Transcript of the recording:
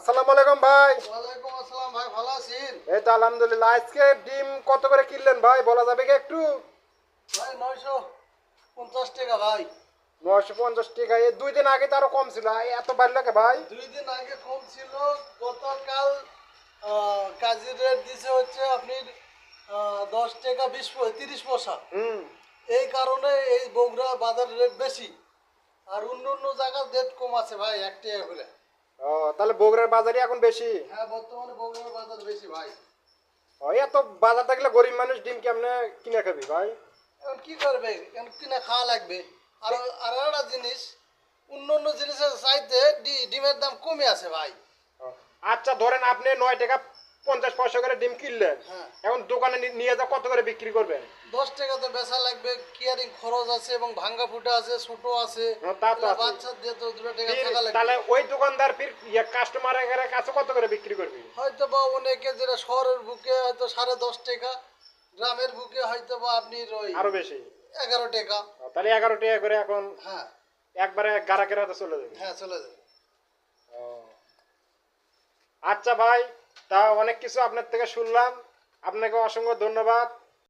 আসসালামু আলাইকুম ভাই। ওয়ালাইকুম আসসালাম ভাই, ভালো আছেন? এই তো আলহামদুলিল্লাহ। আজকে ডিম কত করে কিনলেন ভাই, বলা যাবে কি একটু? ভাই 950 টাকা ভাই। 950 টাকা। এই 2 দিন আগে তো আরো কম ছিল, এত বাড়লো কে ভাই? 2 দিন আগে কম ছিল। গতকাল কাজের রেট দিছে হচ্ছে আপনি 10 টাকা 30 পয়সা। হুম। এই কারণে এই বগুড়া বাজার রেট বেশি। আর অন্য অন্য জায়গার রেট কম আছে ভাই, 1 টাকা করে। ও, তাহলে বগুড়ার বাজারই এখন বেশি। হ্যাঁ, বর্তমানে বগুড়ার বাজার বেশি ভাই। ও, এত বাজার থাকলে গরিব মানুষ ডিম কেমনে কিনে খাবি ভাই? এখন কি করবে, এখন কিনে খাওয়া লাগবে। আর আর একটা জিনিস, অন্য অন্য জিনিসের চাইতে ডিমের দাম কমে আছে ভাই। ও, আচ্ছা ধরেন আপনি 9 টাকা 50 পয়সা করে ডিম কিনলেন, হ্যাঁ, এখন দোকানে নিয়ে যা কত করে বিক্রি করবেন? 10 টাকা তো বেচা লাগবে, কিয়ারিং খরচ আছে এবং ভাঙ্গা ফুটা আছে, ছোট আছে। হ্যাঁ, তা তো আছে। বাচ্চা দিয়ে তো 2 টাকা ফির থাকা লাগবে। তাহলে ওই দোকানদার ফির কাস্টমারের কাছে কত করে বিক্রি করবি? হয়তো বা অনেকে যেটা শহরের বুকে হয়তো 10.5 টাকা, গ্রামের বুকে হয়তো বা আপনি ওই আরো বেশি। 11 টাকা। তাহলে 11 টাকা করে এখন হ্যাঁ একবারে গারাকের হাতে চলে যাবে। হ্যাঁ, চলে যাবে। ও, আচ্ছা ভাই, তা অনেক কিছু আপনার থেকে শুনলাম, আপনাকে অসংখ্য ধন্যবাদ।